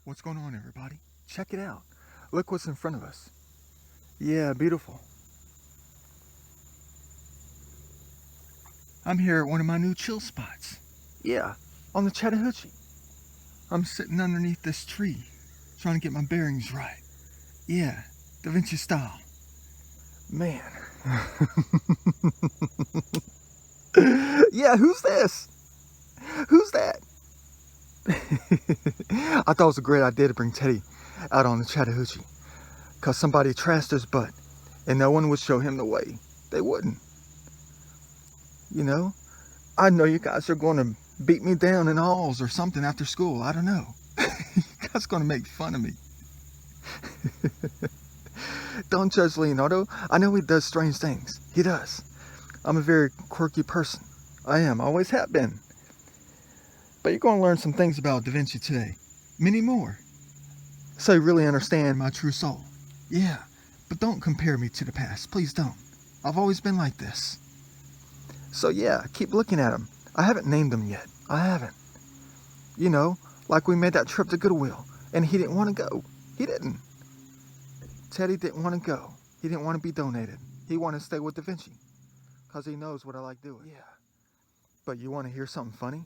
What's going on, everybody? Check it out. Look what's in front of us. Yeah, beautiful. I'm here at one of my new chill spots. Yeah, on the Chattahoochee. I'm sitting underneath this tree, trying to get my bearings right. Yeah, Da Vinci style. Man. Yeah, who's this? Who's that? I thought it was a great idea to bring Teddy out on the Chattahoochee, because somebody trashed his butt, and no one would show him the way. They wouldn't. You know? I know you guys are going to beat me down in halls or something after school. I don't know. You guys are going to make fun of me. Don't judge Leonardo. I know he does strange things. He does. I'm a very quirky person. I am. Always have been. But you're going to learn some things about Da Vinci today. Many more. So you really understand my true soul. Yeah. But don't compare me to the past. Please don't. I've always been like this. So yeah, keep looking at him. I haven't named him yet. I haven't. You know, like we made that trip to Goodwill, and he didn't want to go. He didn't. Teddy didn't want to go. He didn't want to be donated. He wanted to stay with Da Vinci, because he knows what I like doing. Yeah. But you want to hear something funny?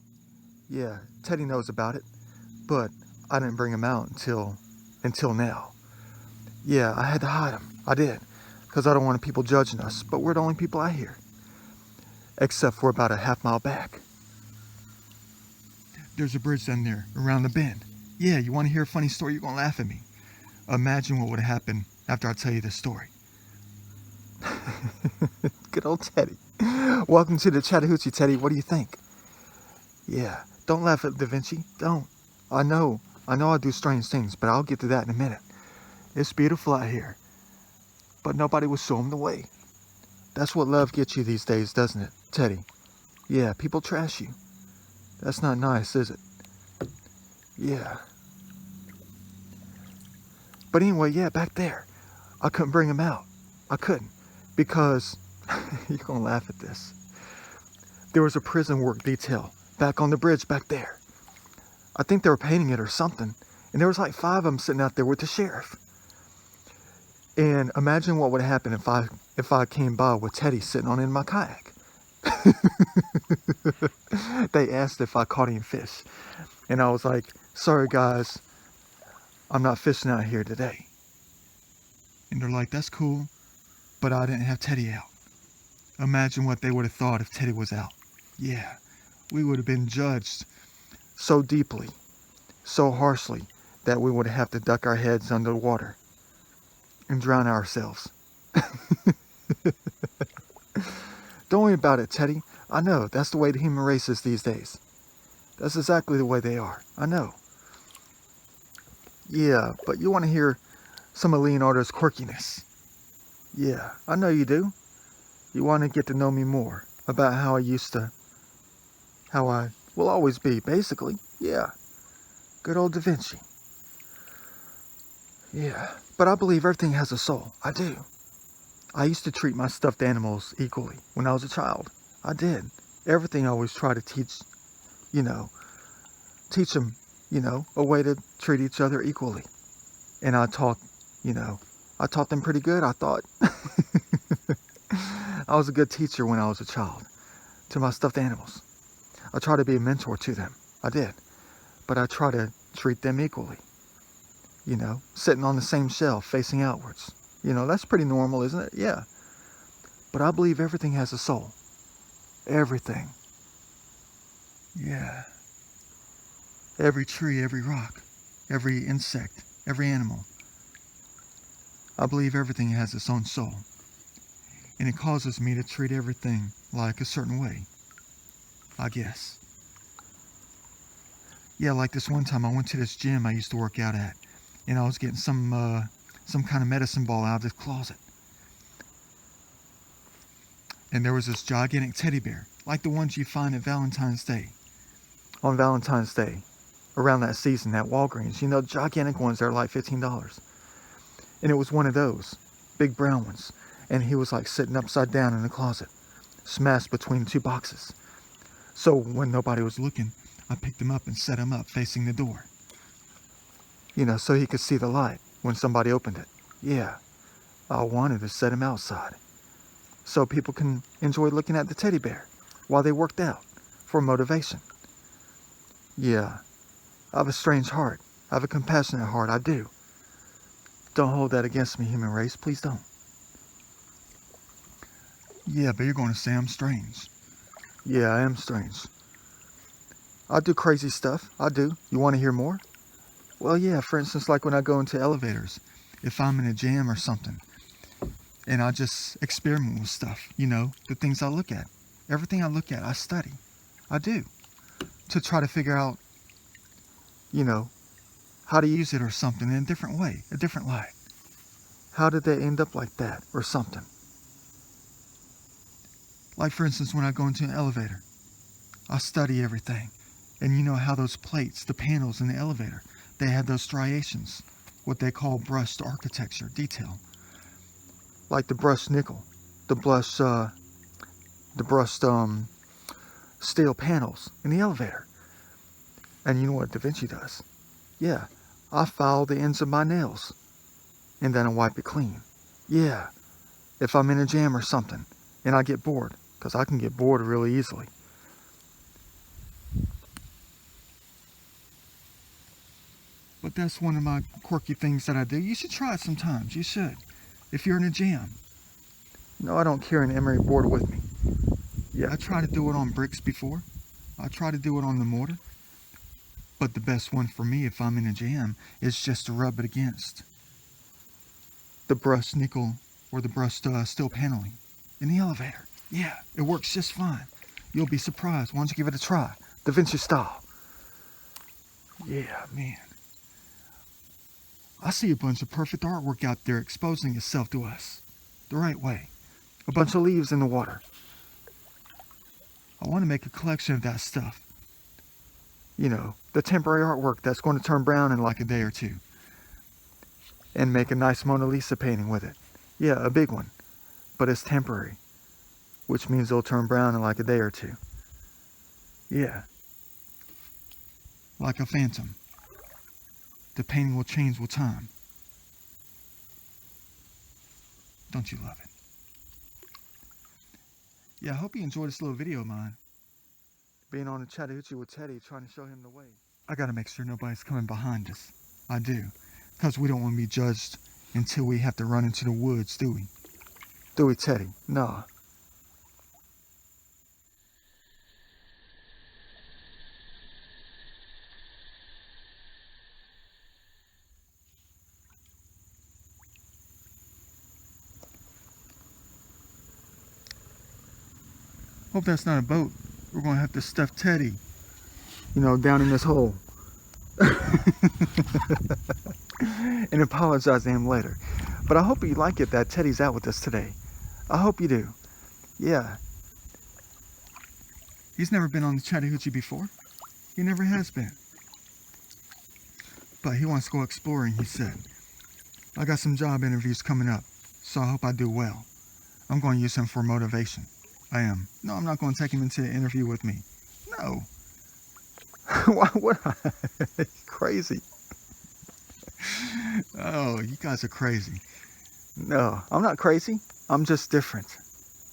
Yeah, Teddy knows about it, but I didn't bring him out until now. Yeah, I had to hide him. I did, because I don't want people judging us, but we're the only people out here. Except for about a half-mile back. There's a bridge down there, around the bend. Yeah, you want to hear a funny story? You're going to laugh at me. Imagine what would have happened after I tell you this story. Good old Teddy. Welcome to the Chattahoochee, Teddy. What do you think? Yeah, don't laugh at Da Vinci. Don't. I know I do strange things, but I'll get to that in a minute. It's beautiful out here. But nobody will show him the way. That's what love gets you these days, doesn't it, Teddy? Yeah, people trash you. That's not nice, is it? Yeah. But anyway, yeah, back there. I couldn't bring him out. I couldn't. Because, you're going to laugh at this. There was a prison work detail back on the bridge back there. I think they were painting it or something. And there was like 5 of them sitting out there with the sheriff. And imagine what would happen if I came by with Teddy sitting on in my kayak. They asked if I caught any fish. And I was like, sorry guys, I'm not fishing out here today. And they're like, that's cool, but I didn't have Teddy out. Imagine what they would have thought if Teddy was out. Yeah, we would have been judged so deeply, so harshly, that we would have to duck our heads under the water and drown ourselves. Don't worry about it, Teddy. I know, that's the way the human race is these days. That's exactly the way they are. I know. Yeah, but you want to hear some of Leonardo's quirkiness. Yeah, I know you do. You want to get to know me more about how I will always be, basically. Yeah. Good old Da Vinci. Yeah, but I believe everything has a soul. I do. I used to treat my stuffed animals equally when I was a child. I did. Everything I always try to teach them, a way to treat each other equally. And I taught them pretty good, I thought. I was a good teacher when I was a child to my stuffed animals. I try to be a mentor to them. I did. But I try to treat them equally. Sitting on the same shelf, facing outwards. That's pretty normal, isn't it? Yeah. But I believe everything has a soul. Everything. Yeah. Every tree, every rock, every insect, every animal. I believe everything has its own soul. And it causes me to treat everything like a certain way, I guess. Yeah, like this one time I went to this gym I used to work out at, and I was getting some kind of medicine ball out of this closet. And there was this gigantic teddy bear, like the ones you find at Valentine's Day. On Valentine's Day, around that season at Walgreens, gigantic ones that are like $15. And it was one of those, big brown ones. And he was like sitting upside down in the closet, smashed between 2 boxes. So when nobody was looking, I picked him up and set him up facing the door. So he could see the light when somebody opened it. Yeah, I wanted to set him outside so people can enjoy looking at the teddy bear while they worked out for motivation. Yeah, I have a strange heart. I have a compassionate heart, I do. Don't hold that against me, human race, please don't. Yeah, but you're going to say I'm strange. Yeah, I am strange. I do crazy stuff, I do. You want to hear more? Well, yeah, for instance, like when I go into elevators, if I'm in a jam or something, and I just experiment with stuff, the things I look at. Everything I look at, I study. I do. To try to figure out, how to use it or something in a different way, a different light. How did they end up like that or something? Like, for instance, when I go into an elevator, I study everything. And you know how those plates, the panels in the elevator, they have those striations, what they call brushed architecture, detail. Like the brushed nickel, the brushed steel panels in the elevator. And you know what Da Vinci does? Yeah, I file the ends of my nails and then I wipe it clean. Yeah, if I'm in a jam or something and I get bored, because I can get bored really easily. But that's one of my quirky things that I do. You should try it sometimes. You should. If you're in a jam. No, I don't carry an emery board with me. Yeah, I tried to do it on bricks before. I tried to do it on the mortar. But the best one for me if I'm in a jam is just to rub it against the brushed nickel or the brushed steel paneling in the elevator. Yeah, it works just fine. You'll be surprised. Why don't you give it a try? Da Vinci style. Yeah, man. I see a bunch of perfect artwork out there exposing itself to us the right way. A bunch of leaves in the water. I want to make a collection of that stuff. The temporary artwork that's going to turn brown in like a day or two. And make a nice Mona Lisa painting with it. Yeah, a big one. But it's temporary. Which means it'll turn brown in like a day or two. Yeah. Like a phantom. The painting will change with time. Don't you love it? Yeah, I hope you enjoyed this little video of mine. Being on the Chattahoochee with Teddy, trying to show him the way. I gotta make sure nobody's coming behind us. I do. Because we don't want to be judged until we have to run into the woods, do we? Do we, Teddy? No. Hope that's not a boat. We're going to have to stuff Teddy, down in this hole. And apologize to him later. But I hope you like it that Teddy's out with us today. I hope you do. Yeah. He's never been on the Chattahoochee before. He never has been. But he wants to go exploring, he said. I got some job interviews coming up, so I hope I do well. I'm going to use him for motivation. I am. No, I'm not going to take him into the interview with me. No. What? Crazy. Oh, you guys are crazy. No, I'm not crazy. I'm just different.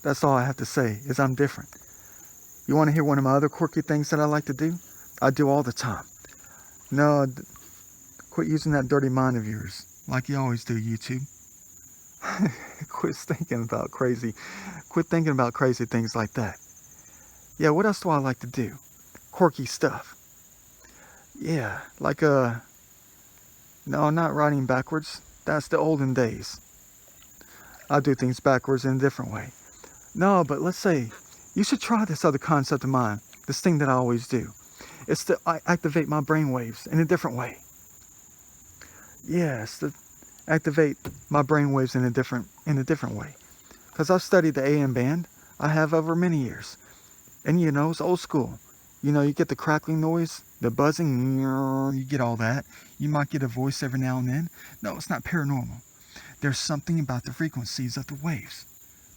That's all I have to say, is I'm different. You want to hear one of my other quirky things that I like to do? I do all the time. No, quit using that dirty mind of yours, like you always do, YouTube. Quit thinking about crazy things like that. Yeah, what else do I like to do? Quirky stuff. Yeah, like no, not riding backwards. That's the olden days. I do things backwards in a different way. No, but let's say, you should try this other concept of mine, this thing that I always do. It's to activate my brain waves in a different way. Yeah, it's to activate my brain waves in a different way. Because I've studied the AM band. I have over many years. And it's old school. You get the crackling noise, the buzzing, you get all that. You might get a voice every now and then. No, it's not paranormal. There's something about the frequencies of the waves,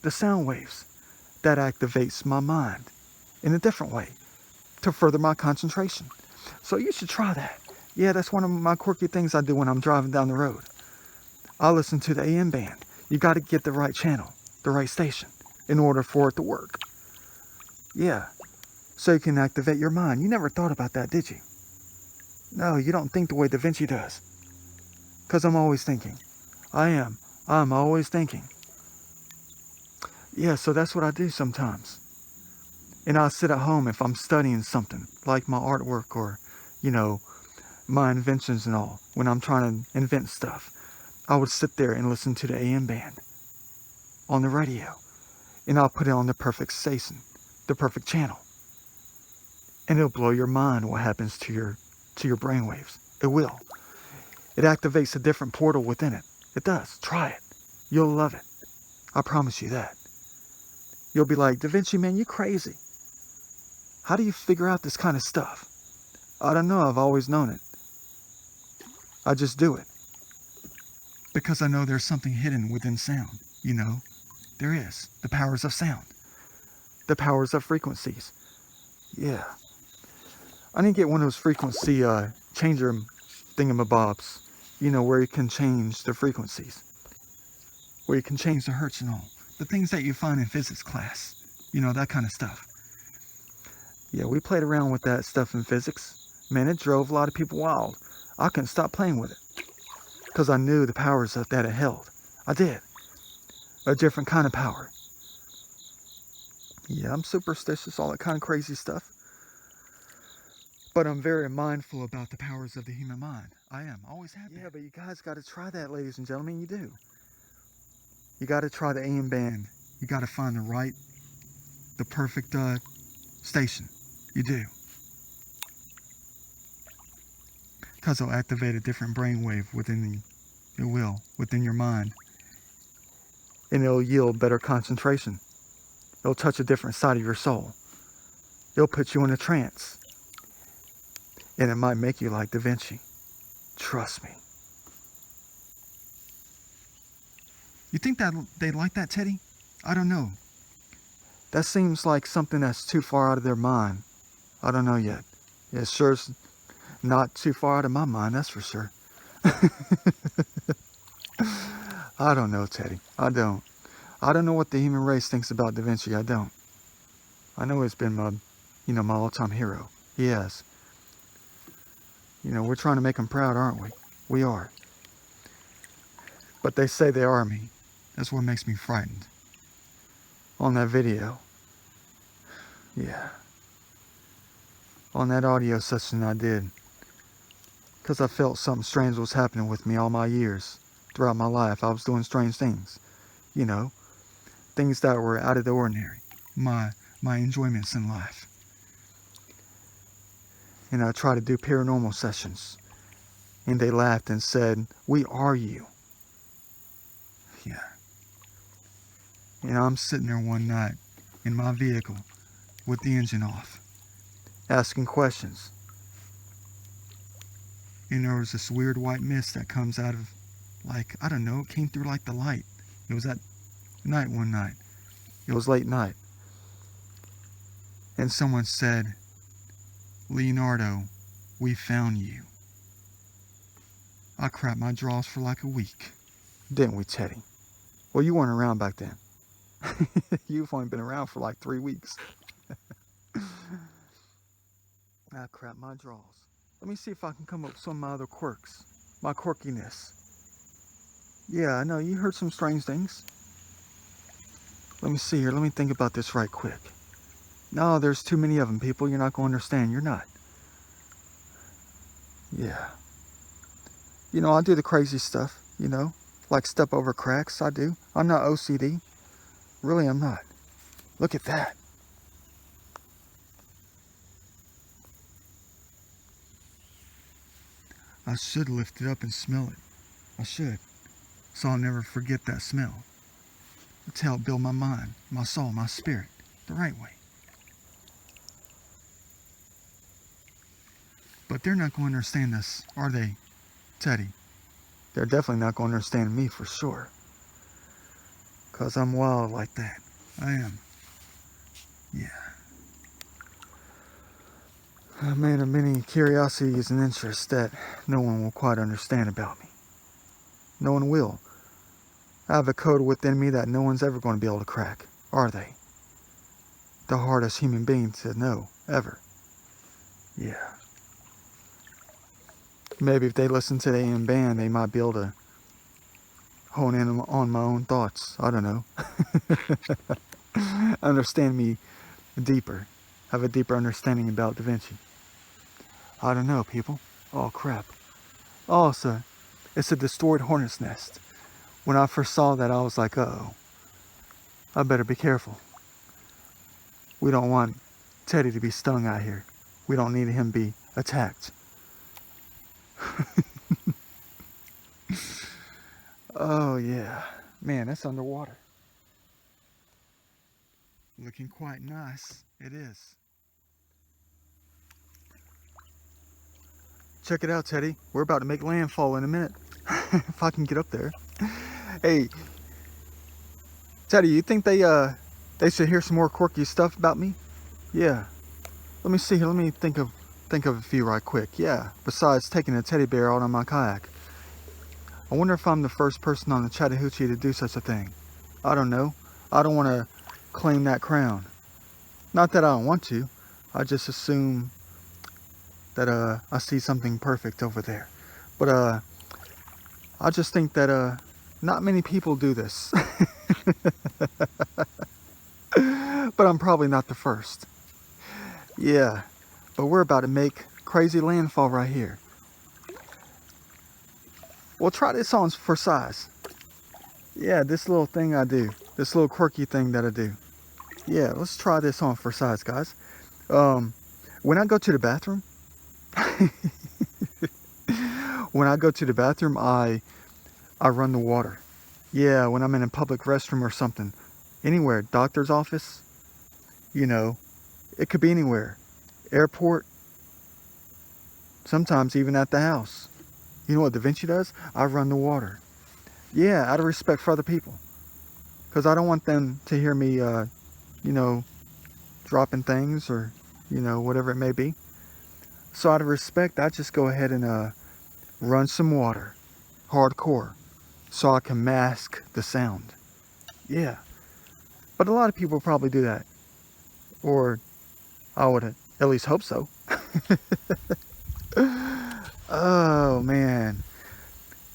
the sound waves, that activates my mind in a different way to further my concentration. So you should try that. Yeah, that's one of my quirky things I do when I'm driving down the road. I listen to the AM band. You got to get the right channel, the right station, in order for it to work. Yeah, so you can activate your mind. You never thought about that, did you? No, you don't think the way Da Vinci does. Because I'm always thinking. I am. I'm always thinking. Yeah, so that's what I do sometimes. And I'll sit at home if I'm studying something, like my artwork or, you know, my inventions and all. When I'm trying to invent stuff, I would sit there and listen to the AM band on the radio. And I'll put it on the perfect station, the perfect channel. And it'll blow your mind what happens to your brainwaves. It will. It activates a different portal within it. It does. Try it. You'll love it. I promise you that. You'll be like, Da Vinci, man, you crazy. How do you figure out this kind of stuff? I don't know. I've always known it. I just do it. Because I know there's something hidden within sound. You know, there is. The powers of sound. The powers of frequencies. Yeah. I need to get one of those frequency changer thingamabobs. You know, where you can change the frequencies. Where you can change the hertz and all. The things that you find in physics class. You know, that kind of stuff. Yeah, we played around with that stuff in physics. Man, it drove a lot of people wild. I couldn't stop playing with it. Because I knew the powers that it held. I did. A different kind of power. Yeah, I'm superstitious, all that kind of crazy stuff. But I'm very mindful about the powers of the human mind. I am. Always have been. Yeah, but you guys got to try that, ladies and gentlemen. You do. You got to try the AM band. You got to find the perfect station. You do. Because it'll activate a different brainwave within within your mind. And it'll yield better concentration. It'll touch a different side of your soul. It'll put you in a trance. And it might make you like Da Vinci. Trust me. You think that they like that, Teddy? I don't know. That seems like something that's too far out of their mind. I don't know yet. It sure's not too far out of my mind, that's for sure. I don't know, Teddy. I don't. I don't know what the human race thinks about Da Vinci. I don't. I know he's been my all-time hero. He has. You know, we're trying to make him proud, aren't we? We are. But they say they are me. That's what makes me frightened. On that video. Yeah. On that audio session I did. Because I felt something strange was happening with me all my years. Throughout my life, I was doing strange things. You know, things that were out of the ordinary. My enjoyments in life. And I tried to do paranormal sessions. And they laughed and said, "We are you." Yeah. And I'm sitting there one night in my vehicle with the engine off, asking questions. And there was this weird white mist that comes out of, like, I don't know, it came through like the light. It was at night one night. It was late night. And someone said, "Leonardo, we found you." I crapped my drawers for like a week. Didn't we, Teddy? Well, you weren't around back then. You've only been around for like 3 weeks. I crapped my drawers. Let me see if I can come up with some of my other quirks. My quirkiness. Yeah, I know, you heard some strange things. Let me see here. Let me think about this right quick. No, there's too many of them, people. You're not going to understand. You're not. Yeah. You know, I do the crazy stuff, you know. Like step over cracks, I do. I'm not OCD. Really, I'm not. Look at that. I should lift it up and smell it. I should. So I'll never forget that smell. It's how it build my mind, my soul, my spirit, the right way. But they're not going to understand this, are they, Teddy? They're definitely not going to understand me for sure. 'Cause I'm wild like that. I am. Yeah. A man of many curiosities and interests that no one will quite understand about me. No one will. I have a code within me that no one's ever going to be able to crack, are they? The hardest human being to know, ever. Yeah. Maybe if they listen to the AM band, they might be able to hone in on my own thoughts. I don't know. Understand me deeper. Have a deeper understanding about Da Vinci. I don't know, people. Oh, crap. Oh, it's a destroyed hornet's nest. When I first saw that, I was like, uh-oh. I better be careful. We don't want Teddy to be stung out here. We don't need him to be attacked. Oh, yeah. Man, that's underwater. Looking quite nice. It is. Check it out, Teddy. We're about to make landfall in a minute. If I can get up there. Hey, Teddy, you think they should hear some more quirky stuff about me? Yeah. Let me see here. Let me think of a few right quick. Yeah. Besides taking a teddy bear out on my kayak. I wonder if I'm the first person on the Chattahoochee to do such a thing. I don't know. I don't want to claim that crown. Not that I don't want to. I just assume that I see something perfect over there. But I just think that not many people do this. But I'm probably not the first. Yeah. But we're about to make crazy landfall right here. We'll try this on for size. Yeah, this little thing I do. This little quirky thing that I do. Yeah, let's try this on for size, guys. When I go to the bathroom, I run the water. Yeah, when I'm in a public restroom or something. Anywhere, doctor's office, you know, it could be anywhere. Airport, sometimes even at the house. You know what Da Vinci does? I run the water. Yeah, out of respect for other people. Because I don't want them to hear me, dropping things or, whatever it may be. So out of respect, I just go ahead and run some water. Hardcore. So I can mask the sound. Yeah. But a lot of people probably do that. Or I would at least hope so. Oh, man.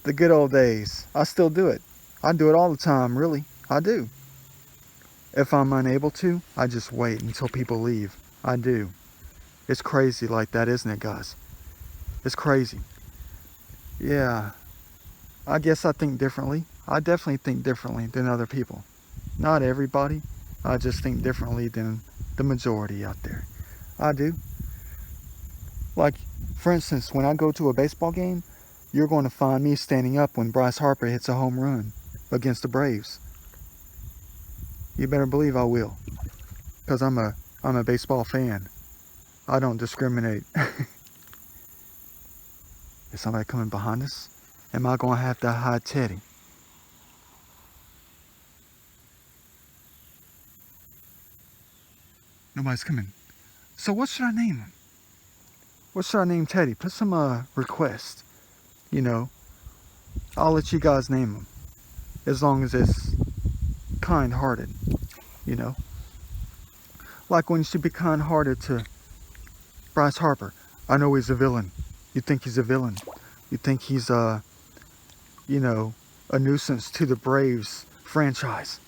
The good old days. I still do it. I do it all the time, really. I do. If I'm unable to, I just wait until people leave. I do. It's crazy like that, isn't it, guys? It's crazy. Yeah. I guess I think differently. I definitely think differently than other people. Not everybody. I just think differently than the majority out there. I do. Like, for instance, when I go to a baseball game, you're going to find me standing up when Bryce Harper hits a home run against the Braves. You better believe I will. Because I'm a baseball fan. I don't discriminate. Is somebody coming behind us? Am I going to have to hide Teddy? Nobody's coming. So what should I name him? What should I name Teddy? Put some request. I'll let you guys name him. As long as it's kind-hearted. Like when you should be kind-hearted to Bryce Harper. I know he's a villain. You think he's a villain. You think he's a nuisance to the Braves franchise.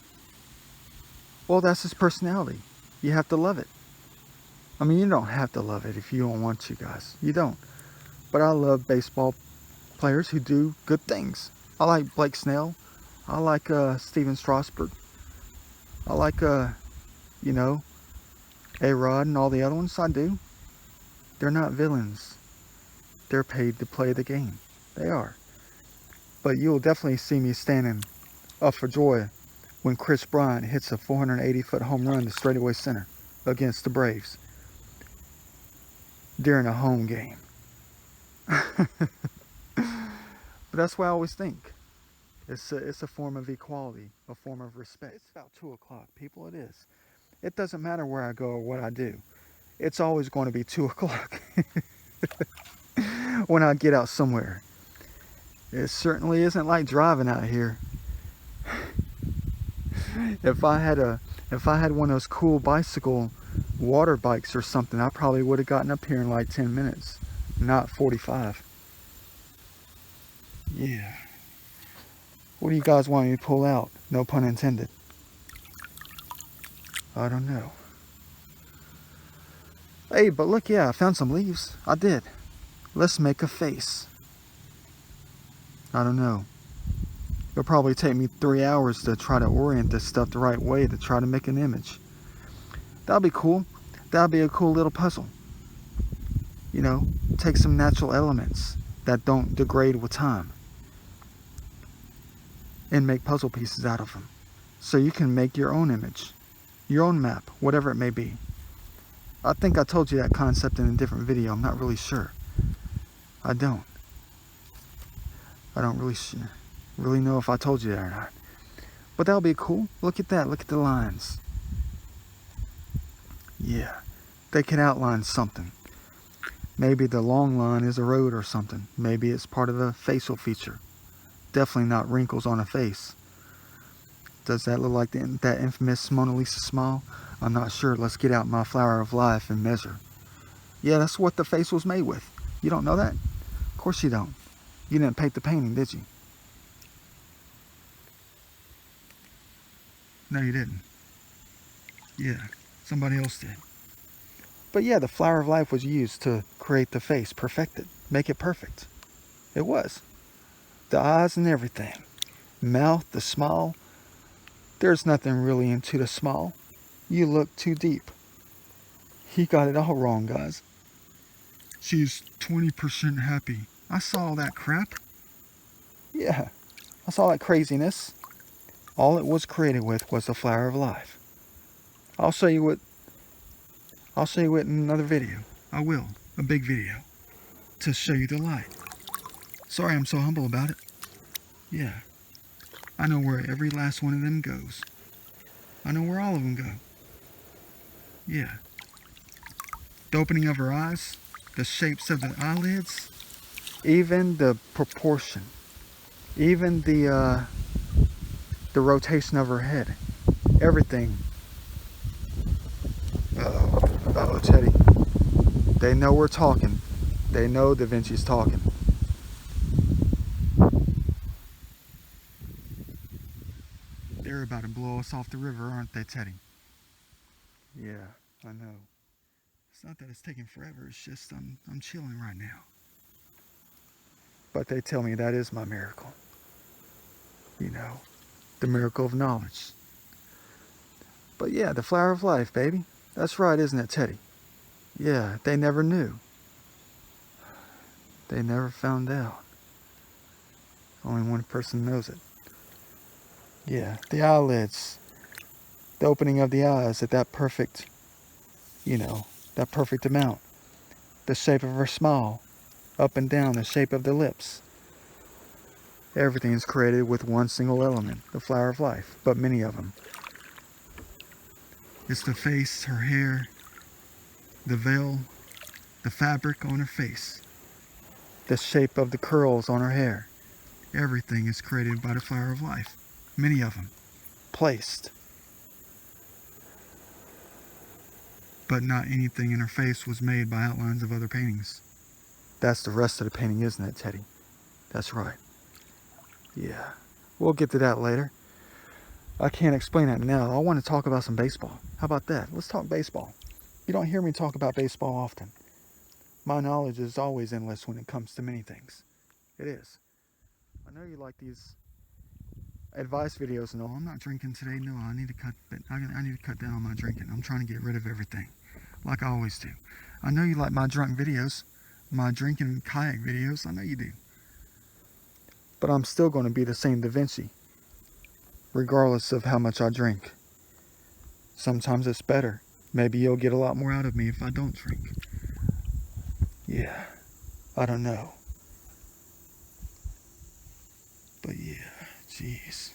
Well, that's his personality. You have to love it. I mean, you don't have to love it if you don't want to, guys. You don't. But I love baseball players who do good things. I like Blake Snell. I like Steven Strasburg. I like, A-Rod and all the other ones. I do. They're not villains. They're paid to play the game. They are. But you'll definitely see me standing up for joy when Chris Bryant hits a 480-foot home run to straightaway center against the Braves during a home game. But that's what I always think. It's a form of equality, a form of respect. It's about 2 o'clock, people. It is. It doesn't matter where I go or what I do. it's always going to be 2 o'clock when I get out somewhere. It certainly isn't like driving out here. If I had one of those cool bicycle water bikes or something, I probably would have gotten up here in like 10 minutes, not 45. Yeah. What do you guys want me to pull out? No pun intended. I don't know. Hey, but look, yeah, I found some leaves. I did. Let's make a face. I don't know. It'll probably take me 3 hours to try to orient this stuff the right way to try to make an image. That'll be cool. That'll be a cool little puzzle. You know, take some natural elements that don't degrade with time and make puzzle pieces out of them. So you can make your own image, your own map, whatever it may be. I think I told you that concept in a different video. I'm not really sure. I don't really know if I told you that or not. But that'll be cool. Look at that. Look at the lines. Yeah, they can outline something. Maybe the long line is a road or something. Maybe it's part of a facial feature. Definitely not wrinkles on a face. Does that look like that infamous Mona Lisa smile? I'm not sure. Let's get out my flower of life and measure. Yeah, that's what the face was made with. You don't know that? Of course you don't. You didn't paint the painting, did you? No, you didn't. Yeah, somebody else did. But yeah, the flower of life was used to create the face, perfect it, make it perfect. It was. The eyes and everything. Mouth, the smile. There's nothing really into the smile. You look too deep. He got it all wrong, guys. She's 20% happy. I saw all that crap. Yeah, I saw that craziness. All it was created with was the flower of life. I'll show you it in another video. I will. A big video. To show you the light. Sorry I'm so humble about it. Yeah. I know where every last one of them goes. I know where all of them go. Yeah. The opening of her eyes, the shapes of the eyelids, even the proportion, even the rotation of her head, everything. Uh-oh, Teddy. They know we're talking. They know Da Vinci's talking. They're about to blow us off the river, aren't they, Teddy? Yeah, I know. It's not that it's taking forever, it's just I'm chilling right now. But they tell me that is my miracle. You know, the miracle of knowledge. But yeah, the flower of life, baby. That's right, isn't it, Teddy? Yeah, they never knew. They never found out. Only one person knows it. Yeah, the eyelids. The opening of the eyes at that perfect, that perfect amount. The shape of her smile. Up and down, the shape of the lips. Everything is created with one single element, the flower of life, but many of them. It's the face, her hair, the veil, the fabric on her face, the shape of the curls on her hair. Everything is created by the flower of life. Many of them. Placed. But not anything in her face was made by outlines of other paintings. That's the rest of the painting, isn't it, Teddy? That's right. Yeah. We'll get to that later. I can't explain that now. I want to talk about some baseball. How about that? Let's talk baseball. You don't hear me talk about baseball often. My knowledge is always endless when it comes to many things. It is. I know you like these advice videos and all. I'm not drinking today. No, I need to cut down on my drinking. I'm trying to get rid of everything, like I always do. I know you like my drunk videos, my drinking kayak videos. I know you do. But I'm still going to be the same Da Vinci, regardless of how much I drink. Sometimes it's better. Maybe you'll get a lot more out of me if I don't drink. Yeah, I don't know. But yeah, jeez.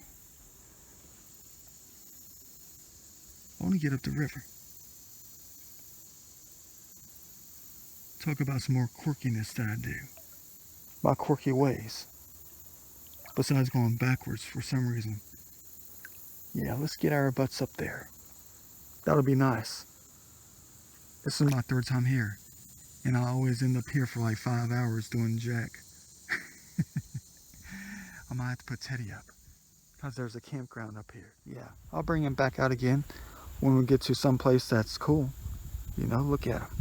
I want to get up the river. talk about some more quirkiness that I do. My quirky ways. Besides going backwards for some reason. Yeah, let's get our butts up there. That'll be nice. This is my third time here. And I always end up here for like 5 hours doing jack. I might have to put Teddy up. Because there's a campground up here. Yeah, I'll bring him back out again when we get to some place that's cool. You know, look at him.